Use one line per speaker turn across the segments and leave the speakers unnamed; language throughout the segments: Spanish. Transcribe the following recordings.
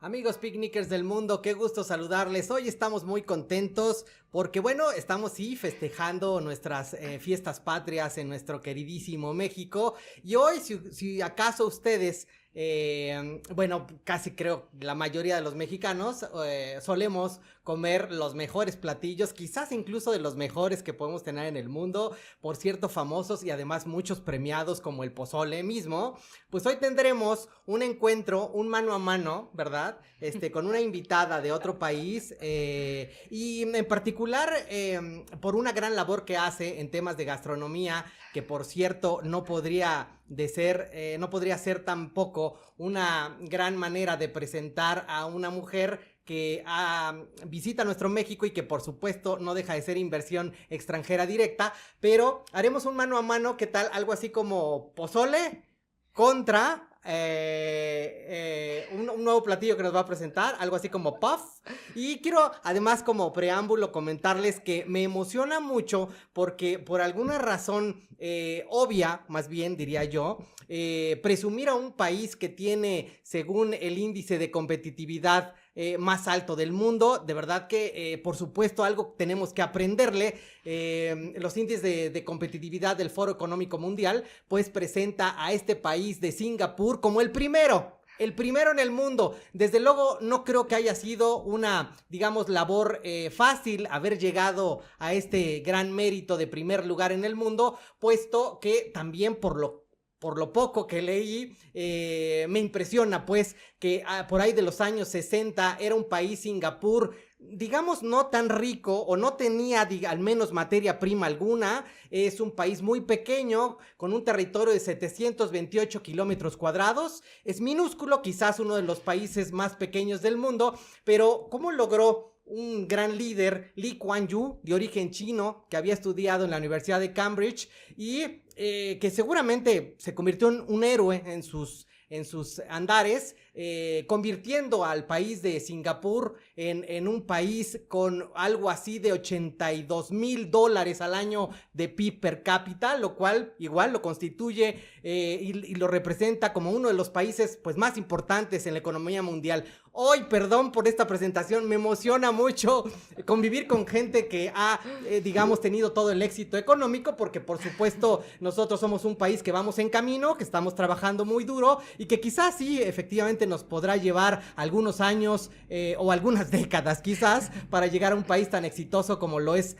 Amigos picnickers del mundo, qué gusto saludarles. Hoy estamos muy contentos porque, bueno, estamos festejando nuestras fiestas patrias en nuestro queridísimo México. Y hoy, si acaso ustedes, bueno, casi creo la mayoría de los mexicanos solemos comer los mejores platillos, quizás incluso de los mejores que podemos tener en el mundo, por cierto, famosos y además muchos premiados como el pozole mismo. Pues hoy tendremos un encuentro, un mano a mano, ¿verdad? Con una invitada de otro país y en particular por una gran labor que hace en temas de gastronomía, que por cierto no podría ser tampoco una gran manera de presentar a una mujer que visita nuestro México y que por supuesto no deja de ser inversión extranjera directa, pero haremos un mano a mano, ¿qué tal? Algo así como pozole contra un nuevo platillo que nos va a presentar, algo así como puff. Y quiero además como preámbulo comentarles que me emociona mucho porque por alguna razón obvia, más bien diría yo, presumir a un país que tiene, según el índice de competitividad más alto del mundo, de verdad que por supuesto algo tenemos que aprenderle. Los índices de competitividad del Foro Económico Mundial pues presenta a este país de Singapur como el primero en el mundo. Desde luego no creo que haya sido una, digamos, labor fácil haber llegado a este gran mérito de primer lugar en el mundo, puesto que también por lo poco que leí, me impresiona pues que por ahí de los años 60 era un país, Singapur, digamos no tan rico o no tenía al menos materia prima alguna. Es un país muy pequeño con un territorio de 728 kilómetros cuadrados, es minúsculo, quizás uno de los países más pequeños del mundo, pero ¿cómo logró un gran líder, Lee Kuan Yew, de origen chino, que había estudiado en la Universidad de Cambridge y que seguramente se convirtió en un héroe en sus andares, convirtiendo al país de Singapur en un país con algo así de $82,000 al año de PIB per cápita, lo cual igual lo constituye y lo representa como uno de los países pues más importantes en la economía mundial. Hoy, perdón por esta presentación, me emociona mucho convivir con gente que ha, digamos, tenido todo el éxito económico, porque por supuesto nosotros somos un país que vamos en camino, que estamos trabajando muy duro y que quizás sí, efectivamente nos podrá llevar algunos años o algunas décadas quizás para llegar a un país tan exitoso como lo es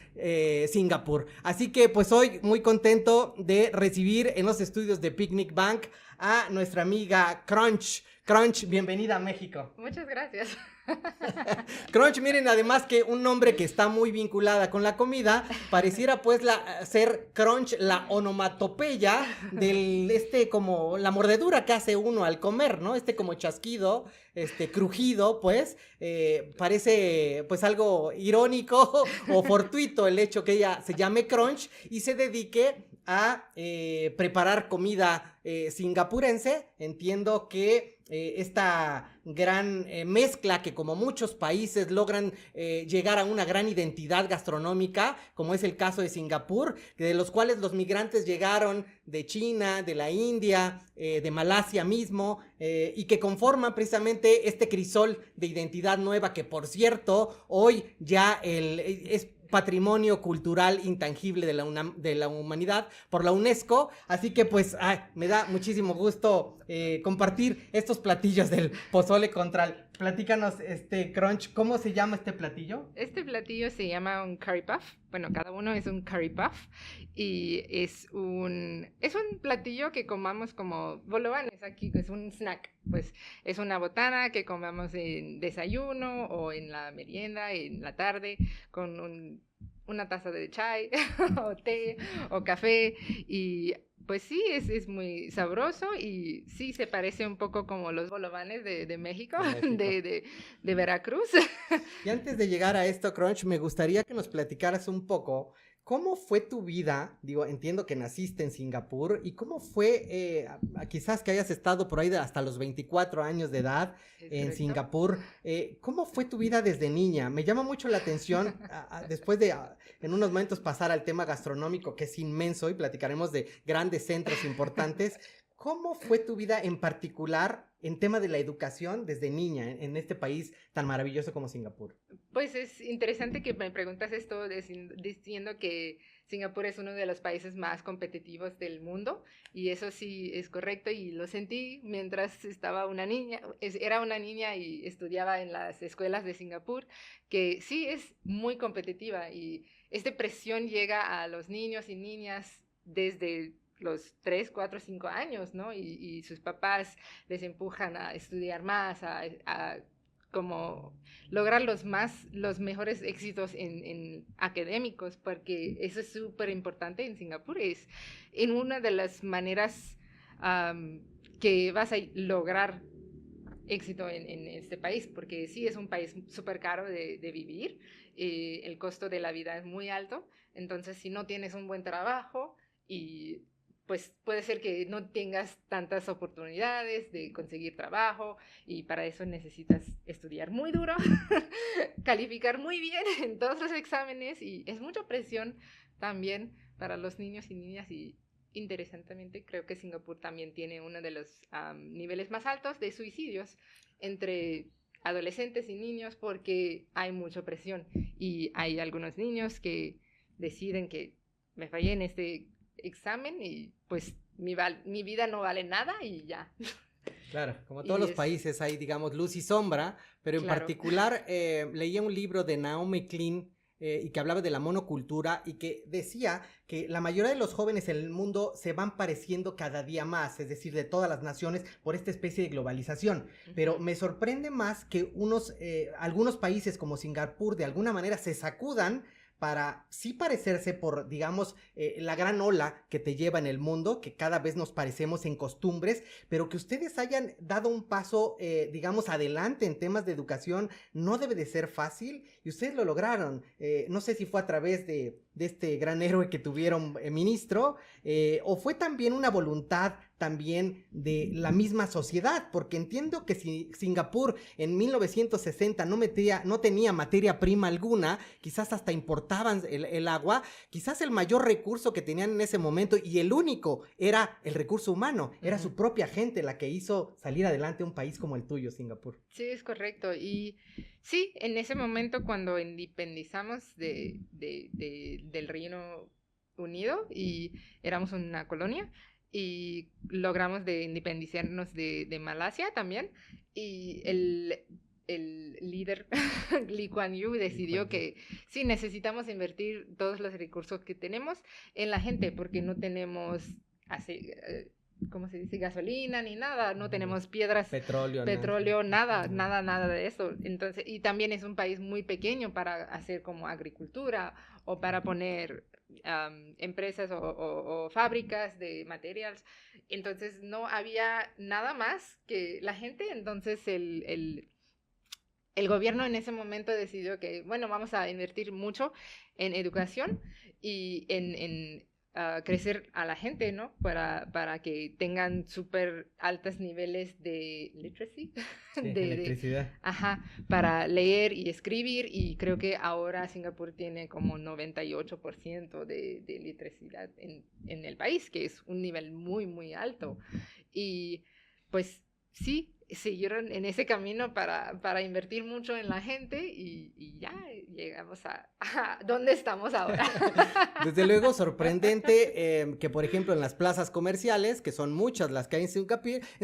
Singapur. Así que pues hoy muy contento de recibir en los estudios de Picnic Bank a nuestra amiga Crunch. Crunch, bienvenida a México.
Muchas gracias.
Crunch, miren, además que un nombre que está muy vinculada con la comida, pareciera pues ser Crunch la onomatopeya del como la mordedura que hace uno al comer, ¿no? Como chasquido, crujido, pues, parece pues algo irónico o fortuito el hecho que ella se llame Crunch y se dedique a preparar comida singapurense. Entiendo que esta gran mezcla que como muchos países logran llegar a una gran identidad gastronómica, como es el caso de Singapur, de los cuales los migrantes llegaron de China, de la India, de Malasia mismo, y que conforman precisamente este crisol de identidad nueva que, por cierto, hoy ya es patrimonio cultural intangible de la humanidad por la UNESCO. Así que pues me da muchísimo gusto compartir estos platillos del pozole contral. Platícanos, Crunch, ¿cómo se llama este platillo?
Este platillo se llama un curry puff. Bueno, cada uno es un curry puff y es un platillo que comamos como bolovanes aquí, que es un snack. Pues es una botana que comamos en desayuno o en la merienda, en la tarde, con una taza de chai o té o café y pues sí, es muy sabroso y sí se parece un poco como los bolovanes de México, de Veracruz.
Y antes de llegar a esto, Crunch, me gustaría que nos platicaras un poco cómo fue tu vida. Digo, entiendo que naciste en Singapur y cómo fue, quizás que hayas estado por ahí hasta los 24 años de edad en Singapur. ¿Cómo fue tu vida desde niña? Me llama mucho la atención, después de en unos momentos pasar al tema gastronómico, que es inmenso, y platicaremos de grandes centros importantes. ¿Cómo fue tu vida en particular en tema de la educación desde niña en este país tan maravilloso como Singapur?
Pues es interesante que me preguntas esto diciendo que Singapur es uno de los países más competitivos del mundo y eso sí es correcto y lo sentí mientras estaba una niña, era una niña y estudiaba en las escuelas de Singapur, que sí es muy competitiva y esta presión llega a los niños y niñas desde los 3, 4, 5 años, ¿no? Y sus papás les empujan a estudiar más, a como lograr los mejores éxitos en académicos, porque eso es súper importante en Singapur. Es en una de las maneras que vas a lograr éxito en este país, porque sí es un país súper caro de vivir, el costo de la vida es muy alto, entonces si no tienes un buen trabajo y pues puede ser que no tengas tantas oportunidades de conseguir trabajo y para eso necesitas estudiar muy duro, calificar muy bien en todos los exámenes y es mucha presión también para los niños y niñas y interesantemente creo que Singapur también tiene uno de los niveles más altos de suicidios entre adolescentes y niños porque hay mucha presión y hay algunos niños que deciden que me fallé en este examen y pues mi vida no vale nada y ya.
Claro, como todos los países hay, digamos, luz y sombra, pero en particular leía un libro de Naomi Klein y que hablaba de la monocultura y que decía que la mayoría de los jóvenes en el mundo se van pareciendo cada día más, es decir, de todas las naciones por esta especie de globalización, pero me sorprende más que algunos países como Singapur de alguna manera se sacudan para sí parecerse por, digamos, la gran ola que te lleva en el mundo, que cada vez nos parecemos en costumbres, pero que ustedes hayan dado un paso, digamos, adelante en temas de educación, no debe de ser fácil, y ustedes lo lograron. No sé si fue a través de este gran héroe que tuvieron ministro, o fue también una voluntad también de la misma sociedad, porque entiendo que si Singapur en 1960 no tenía materia prima alguna, quizás hasta importaban el agua, quizás el mayor recurso que tenían en ese momento y el único era el recurso humano, era su propia gente la que hizo salir adelante un país como el tuyo, Singapur.
Sí, es correcto, y sí, en ese momento cuando independizamos del Reino Unido y éramos una colonia, y logramos de independizarnos de Malasia también y el líder Lee Kuan Yew decidió que sí necesitamos invertir todos los recursos que tenemos en la gente porque no tenemos ¿cómo se dice? Gasolina ni nada, no tenemos petróleo, nada de eso. Entonces, y también es un país muy pequeño para hacer como agricultura o para poner empresas o fábricas de materiales. Entonces, no había nada más que la gente. Entonces, el gobierno en ese momento decidió que, bueno, vamos a invertir mucho en educación y en crecer a la gente, ¿no? Para que tengan súper altos niveles de literacy.
Sí, de electricidad.
Para leer y escribir y creo que ahora Singapur tiene como 98% de literacidad en el país, que es un nivel muy, muy alto. Y pues sí, siguieron en ese camino para invertir mucho en la gente y ya llegamos a donde estamos ahora.
Desde luego, sorprendente que, por ejemplo, en las plazas comerciales, que son muchas las que hay en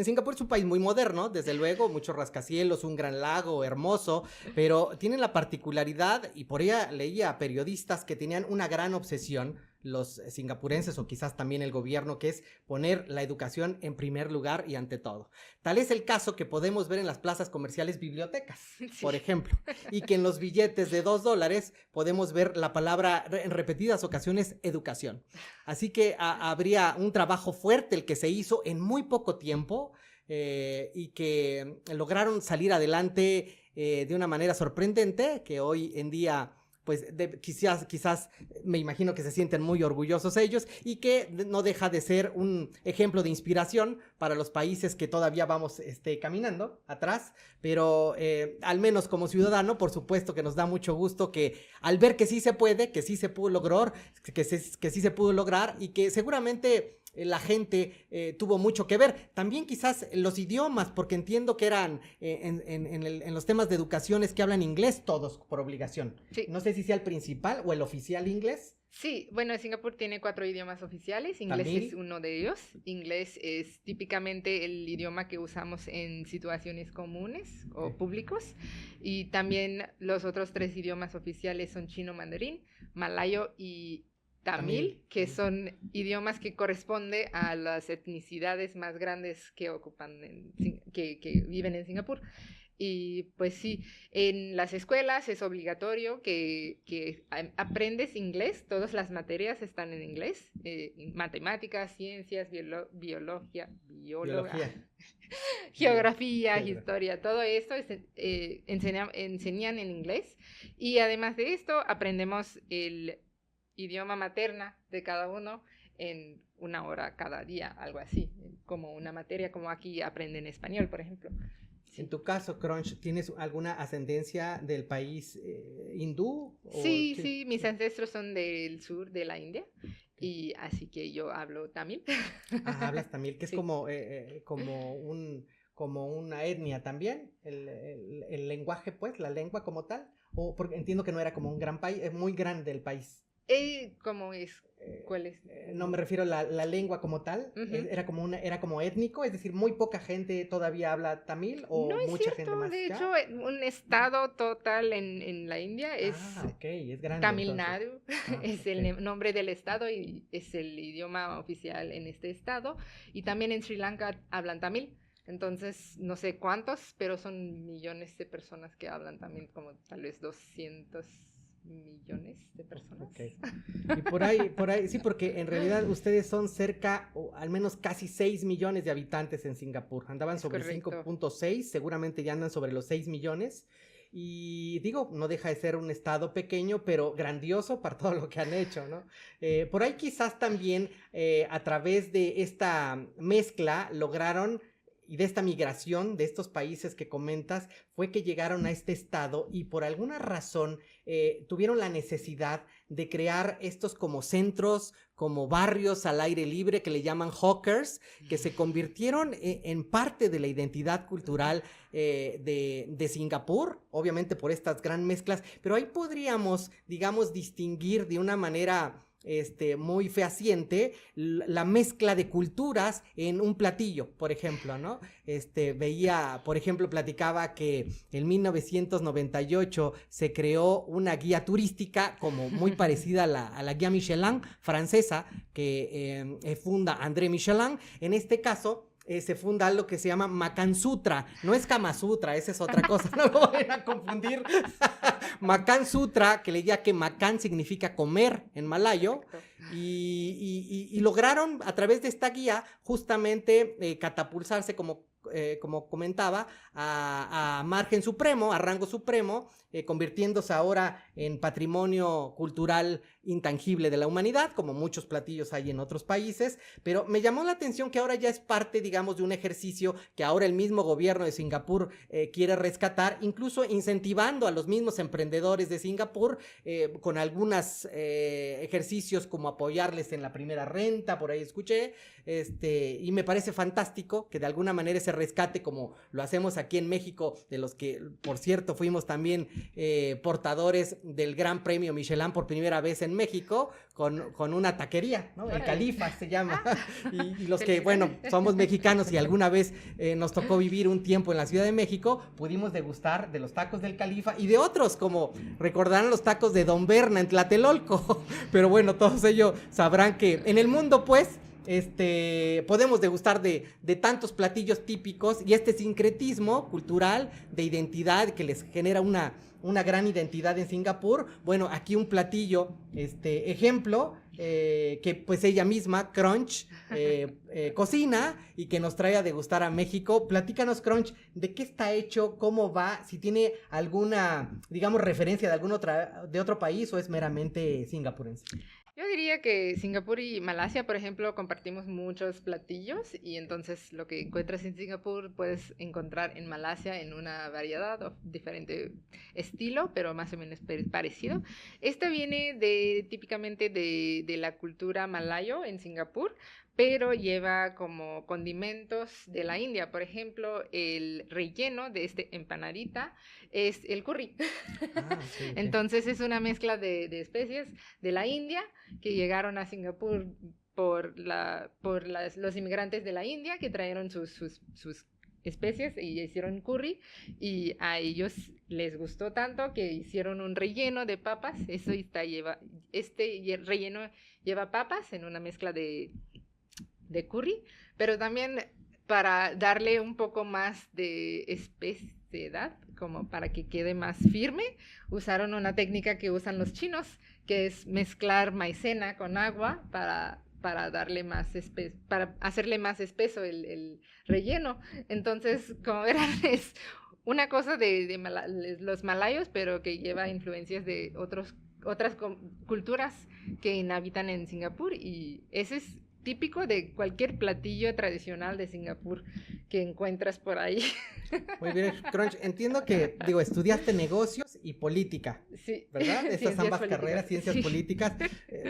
Singapur es un país muy moderno, desde luego, muchos rascacielos, un gran lago hermoso, pero tienen la particularidad, y por ella leía a periodistas que tenían una gran obsesión, los singapurenses o quizás también el gobierno, que es poner la educación en primer lugar y ante todo. Tal es el caso que podemos ver en las plazas comerciales bibliotecas, por ejemplo, y que en los billetes de $2 podemos ver la palabra en repetidas ocasiones educación. Así que habría un trabajo fuerte el que se hizo en muy poco tiempo y que lograron salir adelante de una manera sorprendente, que hoy en día pues quizás me imagino que se sienten muy orgullosos ellos y que no deja de ser un ejemplo de inspiración para los países que todavía vamos caminando atrás, pero al menos como ciudadano, por supuesto que nos da mucho gusto que al ver que sí se puede, que sí se pudo lograr, que sí se pudo lograr y que seguramente la gente tuvo mucho que ver. También quizás los idiomas, porque entiendo que eran en los temas de educación es que hablan inglés todos por obligación.
Sí.
No sé si sea el principal o el oficial inglés.
Sí, bueno, Singapur tiene 4 idiomas oficiales, inglés
Tamil.
es uno de ellos. Inglés es típicamente el idioma que usamos en situaciones comunes o públicos. Y también los otros 3 idiomas oficiales son chino mandarín, malayo y tamil, que son idiomas que corresponden a las etnicidades más grandes que ocupan, que viven en Singapur. Y pues sí, en las escuelas es obligatorio que aprendes inglés, todas las materias están en inglés, matemáticas, ciencias, biología, geografía, historia, todo esto enseñan en inglés. Y además de esto, aprendemos el idioma materna de cada uno en 1 hora cada día, algo así, como una materia, como aquí aprenden español, por ejemplo.
En tu caso, Crunch, ¿tienes alguna ascendencia del país hindú?
Sí, mis ancestros son del sur de la India y así que yo hablo tamil.
Hablas tamil, que es
Sí.
como una etnia también, el lenguaje, pues, la lengua como tal, o porque entiendo que no era como un gran país, es muy grande el país.
¿Cómo es? ¿Cuál es?
No me refiero a la lengua como tal, era como étnico, es decir, muy poca gente todavía habla tamil o
No es
mucha gente
cierto,
más
de
ya.
hecho, un estado total en la India es
Ok, es grande
Tamil
entonces.
Nadu, es
Ok.
el nombre del estado y es el idioma oficial en este estado. Y también en Sri Lanka hablan tamil. Entonces, no sé cuántos, pero son millones de personas que hablan tamil, como tal vez 200 millones de personas.
Ok. Y por ahí, sí, porque en realidad ustedes son cerca, o al menos casi 6 millones de habitantes en Singapur. Andaban
Es
sobre
correcto.
5.6, seguramente ya andan sobre los 6 millones. Y digo, no deja de ser un estado pequeño, pero grandioso para todo lo que han hecho, ¿no? Por ahí quizás también a través de esta mezcla lograron y de esta migración de estos países que comentas, fue que llegaron a este estado y por alguna razón tuvieron la necesidad de crear estos como centros, como barrios al aire libre que le llaman hawkers, que se convirtieron en parte de la identidad cultural de Singapur, obviamente por estas gran mezclas, pero ahí podríamos, digamos, distinguir de una manera muy fehaciente la mezcla de culturas en un platillo, por ejemplo, ¿no? Veía, por ejemplo, platicaba que en 1998 se creó una guía turística como muy parecida a la guía Michelin francesa que funda André Michelin. En este caso, se funda algo que se llama Makan Sutra. No es Kama Sutra, esa es otra cosa, no lo vayan a confundir. Makan Sutra, que leía que Makan significa comer en malayo, y lograron a través de esta guía justamente catapulsarse como comentaba, a margen supremo, a rango supremo, convirtiéndose ahora en patrimonio cultural intangible de la humanidad, como muchos platillos hay en otros países, pero me llamó la atención que ahora ya es parte, digamos, de un ejercicio que ahora el mismo gobierno de Singapur quiere rescatar, incluso incentivando a los mismos emprendedores de Singapur con algunos ejercicios como apoyarles en la primera renta, por ahí escuché, y me parece fantástico que de alguna manera ese rescate, como lo hacemos aquí en México, de los que, por cierto, fuimos también portadores del Gran Premio Michelin por primera vez en México, con una taquería, ¿no? El Califa se llama. Y los que, bueno, somos mexicanos y alguna vez nos tocó vivir un tiempo en la Ciudad de México, pudimos degustar de los tacos del Califa y de otros, como recordarán los tacos de Don Berna en Tlatelolco. Pero bueno, todos ellos sabrán que en el mundo, pues, podemos degustar de tantos platillos típicos y este sincretismo cultural de identidad que les genera una gran identidad en Singapur. Bueno, aquí un platillo, ejemplo, que pues ella misma, Crunch, cocina y que nos trae a degustar a México. Platícanos, Crunch, ¿de qué está hecho? ¿Cómo va? Si tiene alguna, digamos, referencia de otro país o es meramente singapurense.
Yo diría que Singapur y Malasia, por ejemplo, compartimos muchos platillos y entonces lo que encuentras en Singapur puedes encontrar en Malasia en una variedad o diferente estilo, pero más o menos parecido. Viene típicamente de la cultura malayo en Singapur, pero lleva como condimentos de la India. Por ejemplo, el relleno de este empanadita es el curry.
Ah, ok, ok.
Entonces es una mezcla de especies de la India que llegaron a Singapur los inmigrantes de la India que trajeron sus especies y hicieron curry, y a ellos les gustó tanto que hicieron un relleno de papas. Relleno lleva papas en una mezcla de curry, pero también para darle un poco más de especiedad, como para que quede más firme, usaron una técnica que usan los chinos, que es mezclar maicena con agua para darle para hacerle más espeso el relleno. Entonces, como verán, es una cosa de los malayos, pero que lleva influencias de otras culturas que habitan en Singapur, y ese es típico de cualquier platillo tradicional de Singapur que encuentras por ahí.
Muy bien, Crunch. Entiendo que, digo, estudiaste negocios y política,
Sí.
¿verdad? Estas
Ciencias
ambas
políticas,
carreras, ciencias
sí.
políticas.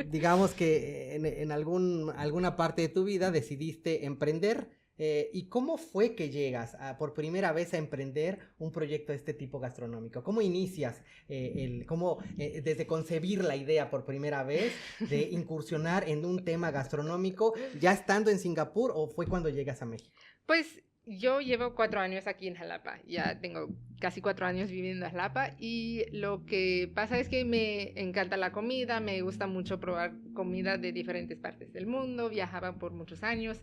Digamos que en alguna parte de tu vida decidiste emprender. ¿Y cómo fue que llegas por primera vez a emprender un proyecto de este tipo gastronómico? ¿Cómo inicias desde concebir la idea por primera vez de incursionar en un tema gastronómico, ya estando en Singapur, o fue cuando llegas a México?
Pues yo llevo 4 años aquí en Jalapa, ya tengo casi 4 años viviendo en Jalapa, y lo que pasa es que me encanta la comida, me gusta mucho probar comida de diferentes partes del mundo, viajaba por muchos años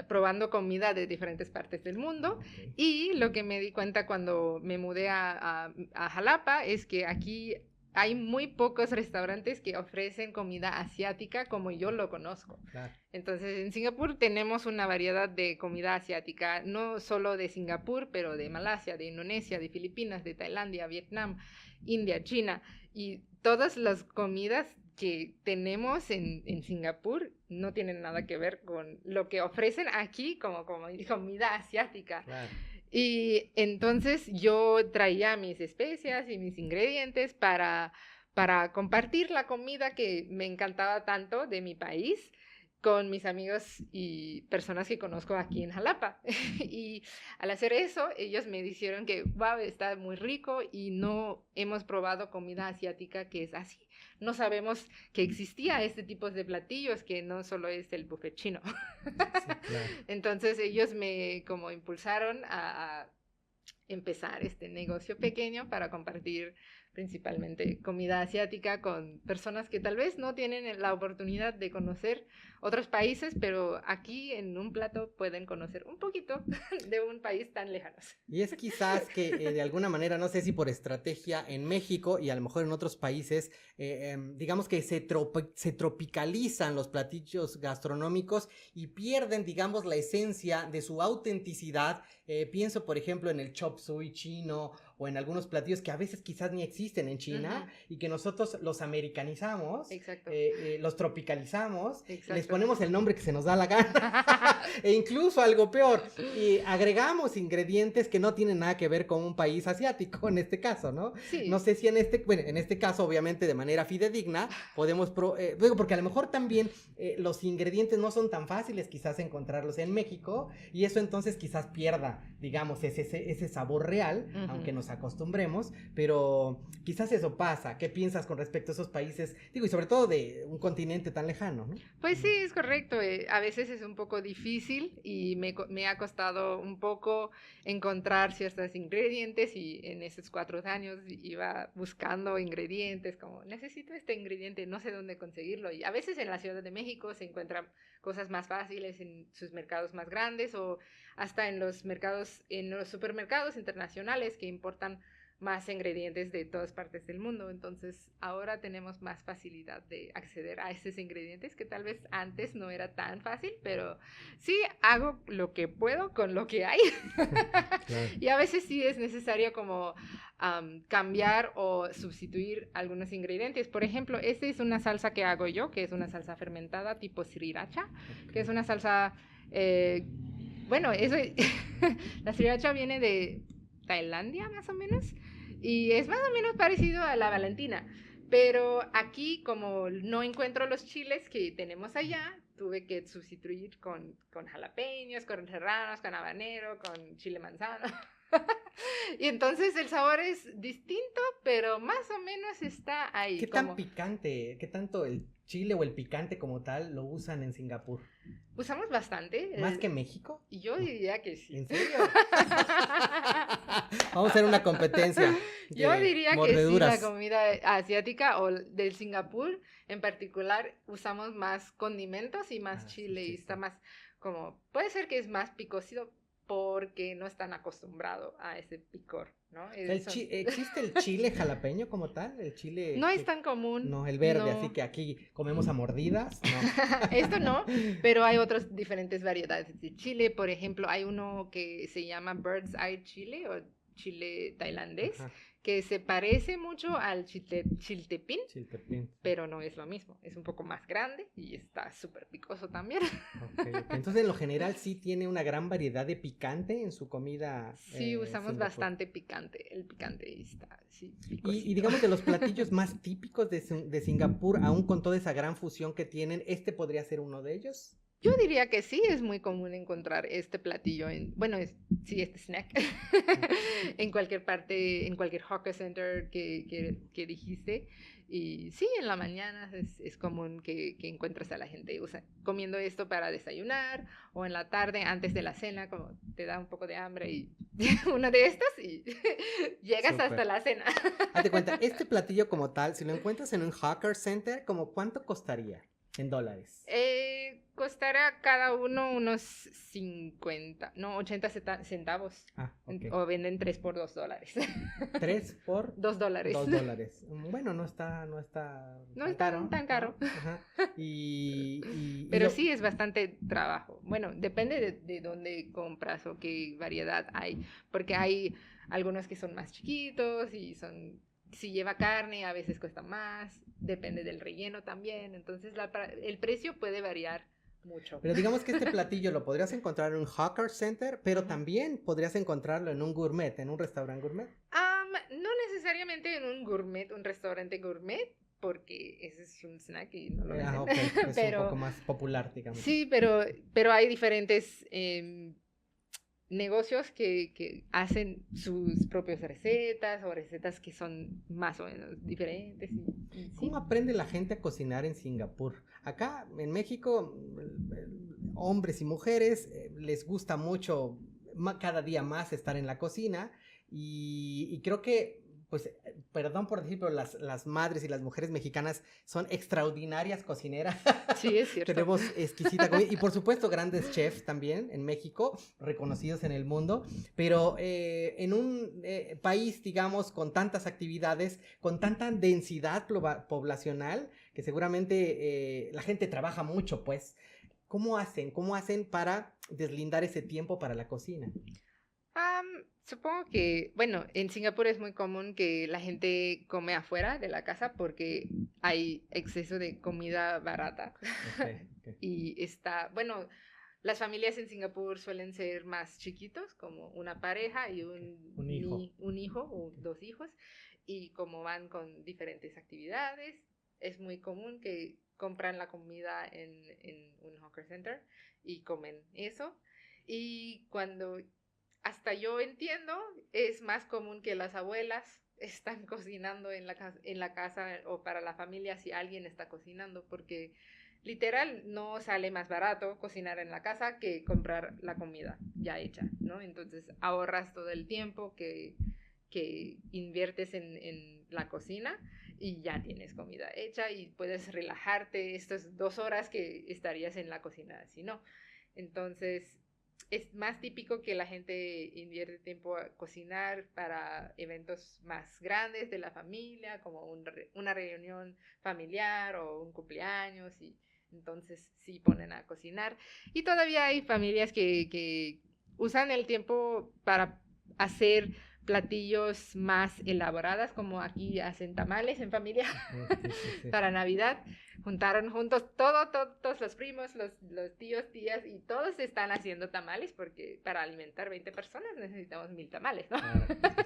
probando comida de diferentes partes del mundo.
Okay.
Y lo que me di cuenta cuando me mudé a Jalapa es que aquí hay muy pocos restaurantes que ofrecen comida asiática como yo lo conozco.
Claro.
Entonces, en Singapur tenemos una variedad de comida asiática, no solo de Singapur, pero de Malasia, de Indonesia, de Filipinas, de Tailandia, Vietnam, India, China, y todas las comidas que tenemos en Singapur no tienen nada que ver con lo que ofrecen aquí como comida asiática.
Claro.
Y entonces yo traía mis especias y mis ingredientes para compartir la comida que me encantaba tanto de mi país con mis amigos y personas que conozco aquí en Jalapa. Y al hacer eso, ellos me dijeron que, wow, está muy rico y no hemos probado comida asiática que es así. No sabemos que existía este tipo de platillos, que no solo es el buffet chino.
Sí, claro.
Entonces ellos me como impulsaron a empezar este negocio pequeño para compartir principalmente comida asiática con personas que tal vez no tienen la oportunidad de conocer otros países, pero aquí en un plato pueden conocer un poquito de un país tan lejano.
Y es quizás que de alguna manera, no sé si por estrategia en México y a lo mejor en otros países, digamos que se tropicalizan los platillos gastronómicos y pierden, digamos, la esencia de su autenticidad. Pienso, por ejemplo, en el chop suey chino o en algunos platillos que a veces quizás ni existen en China. Uh-huh. Y que nosotros los americanizamos, los tropicalizamos, les ponemos el nombre que se nos da la gana e incluso algo peor, y agregamos ingredientes que no tienen nada que ver con un país asiático en este caso, ¿no?
Sí.
No sé si en este caso obviamente de manera fidedigna podemos, porque a lo mejor también los ingredientes no son tan fáciles quizás encontrarlos en México, y eso entonces quizás pierda, digamos, ese sabor real, uh-huh, aunque nos acostumbremos, pero quizás eso pasa. ¿Qué piensas con respecto a esos países? Digo, y sobre todo de un continente tan lejano, ¿no?
Pues sí, es correcto. A veces es un poco difícil y me ha costado un poco encontrar ciertos ingredientes, y en esos 4 años iba buscando ingredientes, como necesito este ingrediente, no sé dónde conseguirlo. Y a veces en la Ciudad de México se encuentran cosas más fáciles en sus mercados más grandes, o hasta en los supermercados internacionales que importan más ingredientes de todas partes del mundo. Entonces ahora tenemos más facilidad de acceder a esos ingredientes, que tal vez antes no era tan fácil, pero sí hago lo que puedo con lo que hay. Claro. Y a veces sí es necesario como cambiar o sustituir algunos ingredientes. Por ejemplo, esta es una salsa que hago yo, que es una salsa fermentada tipo sriracha, que es una salsa, la sriracha viene de Tailandia más o menos, y es más o menos parecido a la Valentina, pero aquí como no encuentro los chiles que tenemos allá, tuve que sustituir con jalapeños, con serranos, con habanero, con chile manzano. Y entonces el sabor es distinto, pero más o menos está ahí.
¿Qué tan picante, qué tanto el chile o el picante como tal lo usan en Singapur?
Usamos bastante.
¿Más que México?
Yo diría que sí.
¿En serio? Vamos a hacer una competencia.
Yo diría mordeduras. Que sí, la comida asiática o del Singapur en particular usamos más condimentos y más chile y está más como, puede ser que es más picosito porque no están acostumbrados a ese picor, ¿no?
¿Existe el chile jalapeño como tal? El chile...
No es tan común.
No, el verde, así que aquí comemos a mordidas, no.
Esto no, pero hay otras diferentes variedades de chile. Por ejemplo, hay uno que se llama Bird's Eye Chile o chile tailandés, que se parece mucho al chiltepín, pero no es lo mismo. Es un poco más grande y está súper picoso también.
Okay. Entonces, en lo general, sí tiene una gran variedad de picante en su comida.
Sí, usamos bastante picante. El picante está, sí,
y digamos, de los platillos más típicos de Singapur, aún con toda esa gran fusión que tienen, ¿este podría ser uno de ellos?
Yo diría que sí, es muy común encontrar este platillo este snack en cualquier parte, en cualquier hawker center que dijiste. Y sí, en la mañana es común que encuentres a la gente comiendo esto para desayunar o en la tarde antes de la cena, como te da un poco de hambre y uno de estos y llegas Super. Hasta la cena.
Hazte cuenta, este platillo como tal, si lo encuentras en un hawker center, ¿como cuánto costaría en dólares?
Costará cada uno unos 80 centavos. Okay. O venden 3 por $2.
3 por
$2.
$2. Bueno, no está
tan caro.
Ajá.
Pero sí es bastante trabajo. Bueno, depende de dónde compras o qué variedad hay. Porque hay algunos que son más chiquitos y si lleva carne, a veces cuesta más, depende del relleno también, entonces el precio puede variar mucho.
Pero digamos que este platillo lo podrías encontrar en un hawker center, pero también podrías encontrarlo en un gourmet, en un restaurante gourmet.
No necesariamente en un restaurante gourmet, porque ese es un snack y no lo venden.
Okay. Es un poco más popular, digamos.
Sí, pero hay diferentes... negocios que hacen sus propias recetas o recetas que son más o menos diferentes.
¿Cómo aprende la gente a cocinar en Singapur? Acá en México, hombres y mujeres les gusta mucho cada día más estar en la cocina y creo que, pues, perdón por decir, pero las madres y las mujeres mexicanas son extraordinarias cocineras.
Sí, es cierto.
Tenemos exquisita comida y, por supuesto, grandes chefs también en México, reconocidos en el mundo, pero en un país, digamos, con tantas actividades, con tanta densidad poblacional, que seguramente la gente trabaja mucho, pues, ¿cómo hacen para deslindar ese tiempo para la cocina?
Supongo que, bueno, en Singapur es muy común que la gente come afuera de la casa porque hay exceso de comida barata. Okay. Y las familias en Singapur suelen ser más chiquitos, como una pareja y un hijo o 2 hijos. Y como van con diferentes actividades, es muy común que compran la comida en un hawker center y comen eso. Y hasta yo entiendo, es más común que las abuelas están cocinando en la casa o para la familia si alguien está cocinando, porque literal no sale más barato cocinar en la casa que comprar la comida ya hecha, ¿no? Entonces ahorras todo el tiempo que inviertes en la cocina y ya tienes comida hecha y puedes relajarte estas 2 horas que estarías en la cocina, si no. Entonces es más típico que la gente invierte tiempo a cocinar para eventos más grandes de la familia, como una reunión familiar o un cumpleaños, y entonces sí ponen a cocinar. Y todavía hay familias que usan el tiempo para hacer platillos más elaboradas, como aquí hacen tamales en familia para Navidad. Juntaron juntos todos los primos, los tíos, tías, y todos están haciendo tamales porque para alimentar 20 personas necesitamos 1000 tamales, ¿no?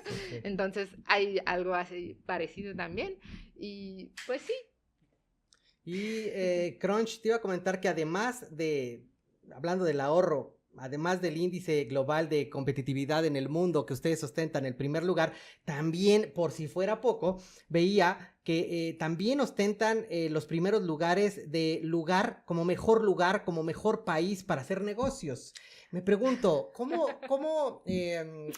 Sí. Entonces hay algo así parecido también y pues sí.
Y Crunch, te iba a comentar que hablando del ahorro, además del índice global de competitividad en el mundo que ustedes ostentan el primer lugar, también, por si fuera poco, veía que también ostentan los primeros lugares de lugar, como mejor país para hacer negocios. Me pregunto,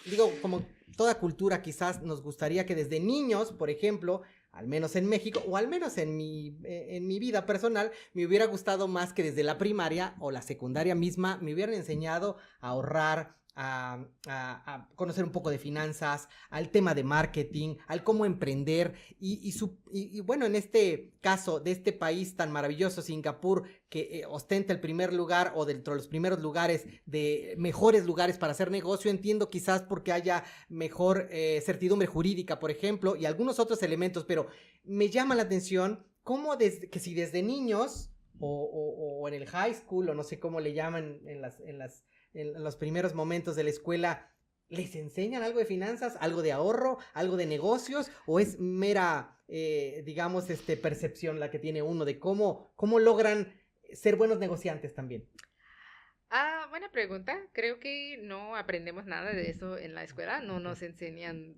digo, como toda cultura quizás nos gustaría que desde niños, por ejemplo, al menos en México, o al menos en mi vida personal, me hubiera gustado más que desde la primaria o la secundaria misma me hubieran enseñado a ahorrar, a conocer un poco de finanzas, al tema de marketing, al cómo emprender y bueno, en este caso de este país tan maravilloso, Singapur, que ostenta el primer lugar o dentro de los primeros lugares de mejores lugares para hacer negocio, entiendo quizás porque haya mejor certidumbre jurídica, por ejemplo, y algunos otros elementos, pero me llama la atención cómo que si desde niños o en el high school o no sé cómo le llaman en los primeros momentos de la escuela, ¿les enseñan algo de finanzas, algo de ahorro, algo de negocios? ¿O es mera, digamos, percepción la que tiene uno de cómo logran ser buenos negociantes también?
Buena pregunta. Creo que no aprendemos nada de eso en la escuela. No nos enseñan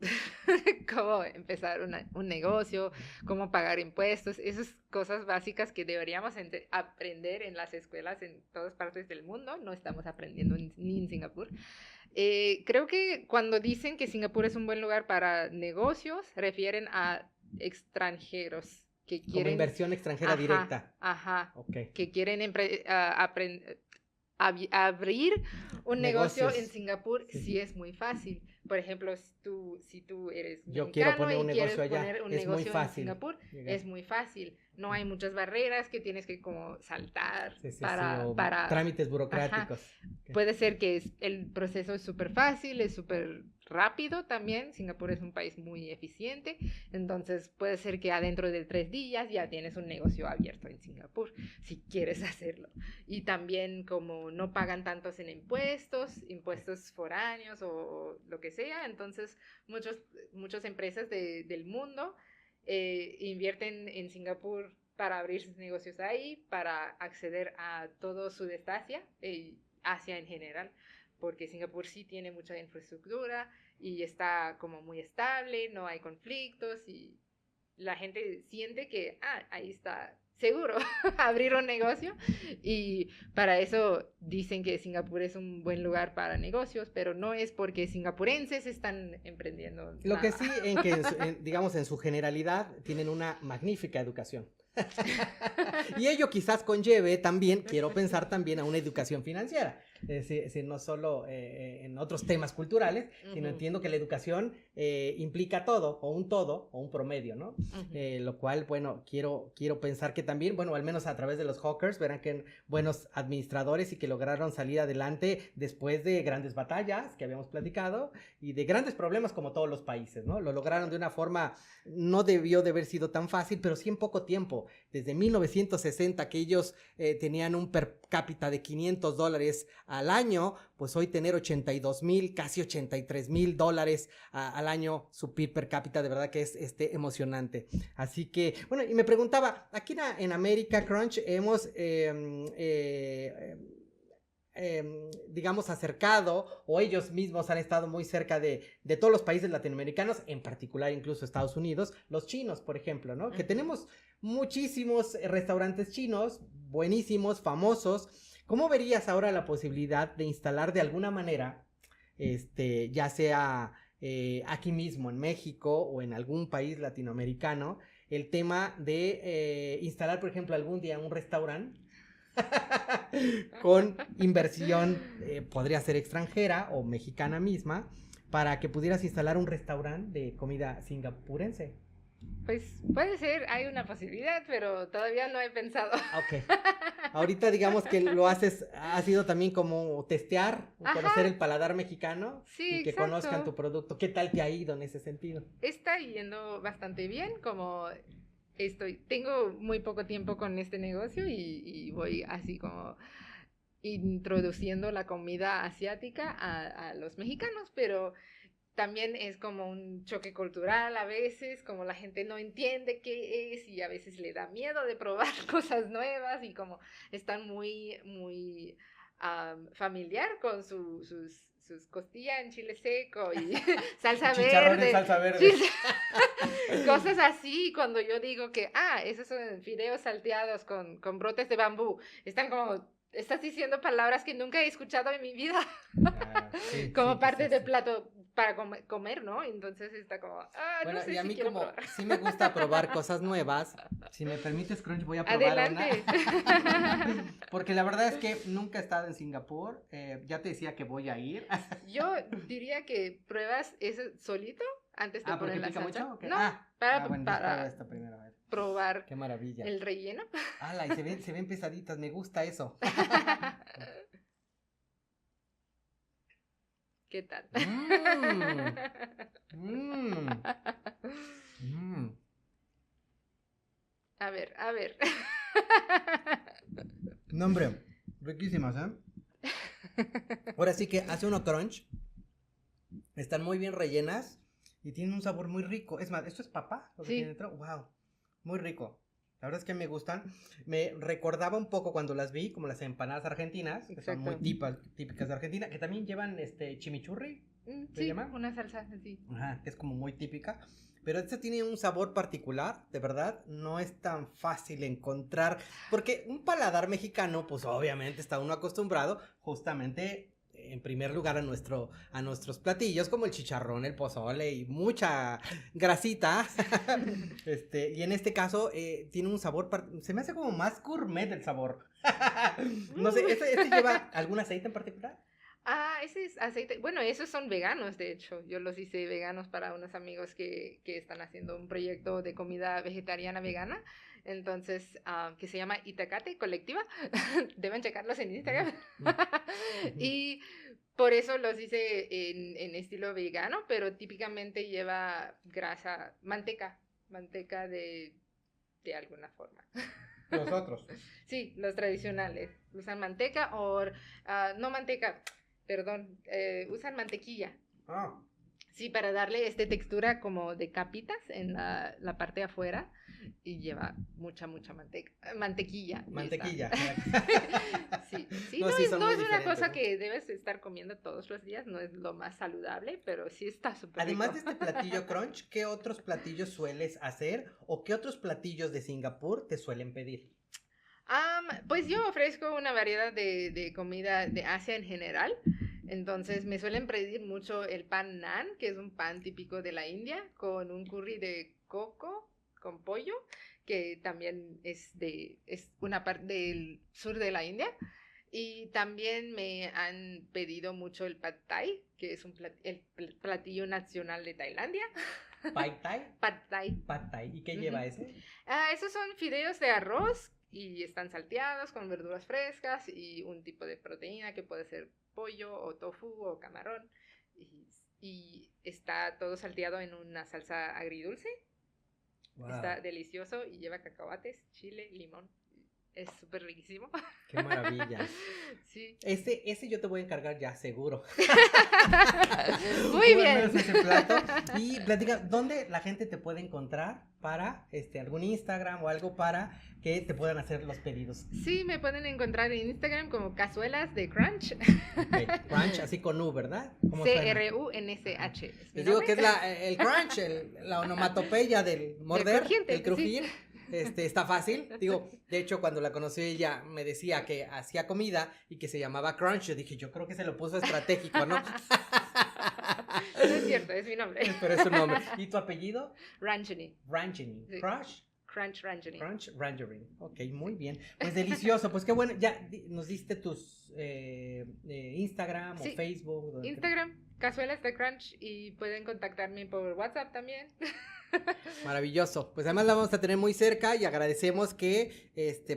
cómo empezar un negocio, cómo pagar impuestos. Esas cosas básicas que deberíamos aprender en las escuelas en todas partes del mundo. No estamos aprendiendo ni en Singapur. Creo que cuando dicen que Singapur es un buen lugar para negocios, refieren a extranjeros que
Como
quieren,
inversión extranjera
ajá,
directa.
ajá,
Ok.
que quieren abrir un negocio en
Negocios.
Singapur.
Sí.
Sí es muy fácil. Por ejemplo, si tú eres
Yo quiero
mexicano
poner un
y quieres
negocio allá.
poner un
Es muy
negocio en
fácil
Singapur,
llegar.
es muy fácil. No hay muchas barreras que tienes que como saltar
Sí, o
para
trámites
ajá.
burocráticos. Ok.
Puede ser que el proceso es súper fácil, es súper rápido también. Singapur es un país muy eficiente, entonces puede ser que adentro de 3 días ya tienes un negocio abierto en Singapur, si quieres hacerlo. Y también como no pagan tantos en impuestos foráneos o lo que sea, entonces muchas empresas del mundo invierten en Singapur para abrir sus negocios ahí, para acceder a todo Sudeste Asia y Asia en general, porque Singapur sí tiene mucha infraestructura y está como muy estable, no hay conflictos y la gente siente que ahí está seguro abrir un negocio, y para eso dicen que Singapur es un buen lugar para negocios, pero no es porque singapurenses están emprendiendo
Lo que
nada.
sí, digamos, en su generalidad, tienen una magnífica educación. Y ello quizás conlleve también, quiero pensar también a una educación financiera, no solo en otros temas culturales, sino entiendo que la educación implica todo o un promedio, ¿no? Lo cual, bueno, quiero pensar que también, bueno, al menos a través de los Hawkers, verán que buenos administradores y que lograron salir adelante después de grandes batallas que habíamos platicado y de grandes problemas como todos los países, ¿no? Lo lograron de una forma, no debió de haber sido tan fácil, pero sí en poco tiempo. Desde 1960 que ellos tenían un per cápita de $500 al año, pues hoy tener 82,000, casi $83,000 al año su PIB per cápita, de verdad que es emocionante. Así que, bueno, y me preguntaba, aquí en América Crunch hemos digamos, acercado, o ellos mismos han estado muy cerca de todos los países latinoamericanos, en particular incluso Estados Unidos, los chinos, por ejemplo, ¿no? Que tenemos muchísimos restaurantes chinos, buenísimos, famosos. ¿Cómo verías ahora la posibilidad de instalar de alguna manera, ya sea aquí mismo en México o en algún país latinoamericano, el tema de instalar, por ejemplo, algún día un restaurante con inversión, podría ser extranjera o mexicana misma, para que pudieras instalar un restaurante de comida singapurense?
Pues puede ser, hay una posibilidad, pero todavía no he pensado.
Ok. Ahorita digamos que lo ha sido también como testear, conocer el paladar mexicano
Sí,
y que
exacto.
conozcan tu producto. ¿Qué tal te ha ido en ese sentido?
Está yendo bastante bien, como tengo muy poco tiempo con este negocio y voy así como introduciendo la comida asiática a los mexicanos, pero también es como un choque cultural a veces, como la gente no entiende qué es y a veces le da miedo de probar cosas nuevas y como están muy familiar con sus costillas en chile seco y salsa
Chicharrón
verde.
en salsa verde.
Cosas así, cuando yo digo que, esos son fideos salteados con brotes de bambú, están como, estás diciendo palabras que nunca he escuchado en mi vida,
Sí,
como
sí,
parte
sí,
del
sí.
plato para comer, ¿no? Entonces está como,
Bueno,
no sé
y a
si
mí
quiero
como
probar.
sí me gusta probar cosas nuevas, si me permites, Crunch, voy a probar una.
Adelante.
Porque la verdad es que nunca he estado en Singapur, ya te decía que voy a ir.
Yo diría que pruebas eso solito antes de poner
¿Porque
la
pica
salsa.
mucho o qué?
No,
Bueno, entonces pruebo
para
esto primero, a ver.
probar
Qué maravilla.
el relleno.
Y se ven pesaditas, me gusta eso.
¿Qué tal?
Mmm. Mmm.
A ver.
No, hombre, riquísimas, ¿eh? Ahora sí que hace uno crunch. Están muy bien rellenas y tienen un sabor muy rico. Es más, ¿esto es papa? Lo que tiene dentro. Wow, muy rico. La verdad es que me gustan. Me recordaba un poco cuando las vi, como las empanadas argentinas, que son muy típicas de Argentina, que también llevan chimichurri, ¿se
Sí,
llama?
una salsa así.
Ajá, que es como muy típica. Pero esta tiene un sabor particular, de verdad, no es tan fácil encontrar, porque un paladar mexicano, pues obviamente está uno acostumbrado justamente en primer lugar a nuestros platillos como el chicharrón, el pozole y mucha grasita. Y en este caso tiene un sabor, se me hace como más gourmet el sabor. No sé, ¿este lleva algún aceite en particular?
Ese es aceite. Bueno, esos son veganos, de hecho. Yo los hice veganos para unos amigos que están haciendo un proyecto de comida vegetariana vegana. Entonces, que se llama Itacate Colectiva. Deben checarlos en Instagram. Y por eso los hice en estilo vegano, pero típicamente lleva grasa, manteca de alguna forma.
Los otros.
Sí, los tradicionales. Usan manteca o no manteca, perdón, usan mantequilla. Sí, para darle textura como de capitas en la parte de afuera y lleva mucha mantequilla.
Mantequilla.
Sí, no es una cosa que debes estar comiendo todos los días, no es lo más saludable, pero sí está súper rico.
Además de este platillo Crunch, ¿qué otros platillos sueles hacer o qué otros platillos de Singapur te suelen pedir?
Pues yo ofrezco una variedad de comida de Asia en general. Entonces me suelen pedir mucho el pan naan, que es un pan típico de la India, con un curry de coco con pollo, que también es una parte del sur de la India. Y también me han pedido mucho el pad thai, que es el platillo nacional de Tailandia.
¿Pad thai?
Pad thai.
Pad thai. ¿Y qué lleva ese?
Esos son fideos de arroz y están salteados con verduras frescas y un tipo de proteína que puede ser pollo o tofu o camarón. Y está todo salteado en una salsa agridulce. Wow. Está delicioso y lleva cacahuates, chile, limón. Es súper riquísimo.
Qué maravilla.
Sí.
Ese yo te voy a encargar ya, seguro.
Muy bien.
Ese plato. Y platica, ¿dónde la gente te puede encontrar para algún Instagram o algo para que te puedan hacer los pedidos?
Sí, me pueden encontrar en Instagram como Cazuelas de Crunch.
Okay. Crunch, así con U, ¿verdad?
CRUNCH.
Les digo que es el crunch, la onomatopeya del morder, el crujir. Sí. Está fácil, digo, de hecho cuando la conocí ella me decía que hacía comida y que se llamaba Crunch, yo dije, yo creo que se lo puso estratégico, ¿no?
No es cierto, es mi nombre.
Pero es su nombre. ¿Y tu apellido?
Ranjini.
Sí.
Crunch Ranjini.
Crunch Ranjini. Ok, muy bien. Pues delicioso, pues qué bueno, ya nos diste tus Instagram o Facebook.
Instagram, Cazuelas de Crunch, y pueden contactarme por WhatsApp también.
Maravilloso, pues además la vamos a tener muy cerca y agradecemos que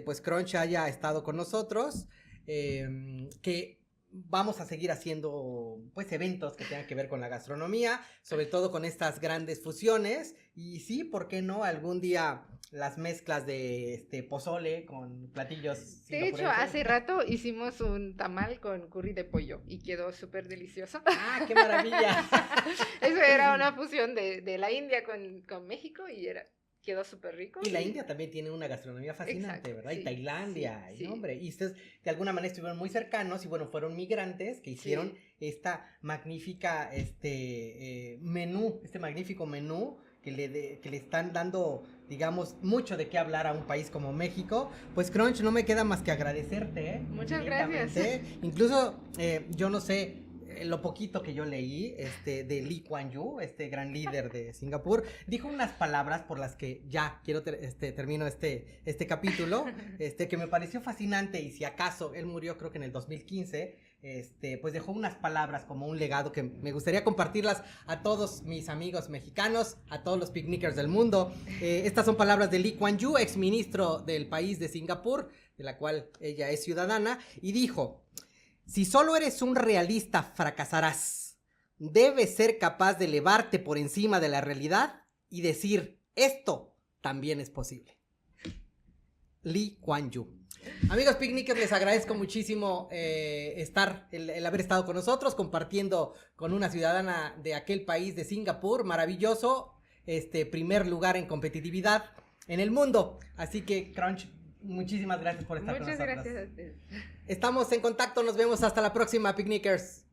pues Crunch haya estado con nosotros, que vamos a seguir haciendo pues eventos que tengan que ver con la gastronomía, sobre todo con estas grandes fusiones y sí, ¿por qué no? Algún día las mezclas de pozole con platillos
De hecho, hace rato hicimos un tamal con curry de pollo y quedó súper delicioso.
¡Ah, qué maravilla!
Eso era una fusión de la India con México y quedó súper rico.
Y la India también tiene una gastronomía fascinante,
Exacto,
¿verdad?
sí,
Y Tailandia,
sí,
y hombre, y ustedes de alguna manera estuvieron muy cercanos y bueno, fueron migrantes que hicieron esta magnífica, menú, este magnífico menú que le están dando, digamos, mucho de qué hablar a un país como México. Pues Crunch, no me queda más que agradecerte, ¿eh?
Muchas gracias.
Incluso, yo no sé, lo poquito que yo leí, de Lee Kuan Yew, este gran líder de Singapur, dijo unas palabras por las que ya quiero termino este capítulo, que me pareció fascinante y si acaso él murió creo que en el 2015, pues dejó unas palabras como un legado que me gustaría compartirlas a todos mis amigos mexicanos, a todos los picnickers del mundo. Estas son palabras de Lee Kuan Yew, exministro del país de Singapur, de la cual ella es ciudadana, y dijo: si solo eres un realista, fracasarás. Debes ser capaz de elevarte por encima de la realidad y decir, esto también es posible. Lee Kuan Yew. Amigos picnickers, les agradezco muchísimo el haber estado con nosotros, compartiendo con una ciudadana de aquel país de Singapur, maravilloso, primer lugar en competitividad en el mundo. Así que, Crunch, muchísimas gracias por estar con nosotros.
Muchas gracias a ustedes.
Estamos en contacto, nos vemos hasta la próxima, picnickers.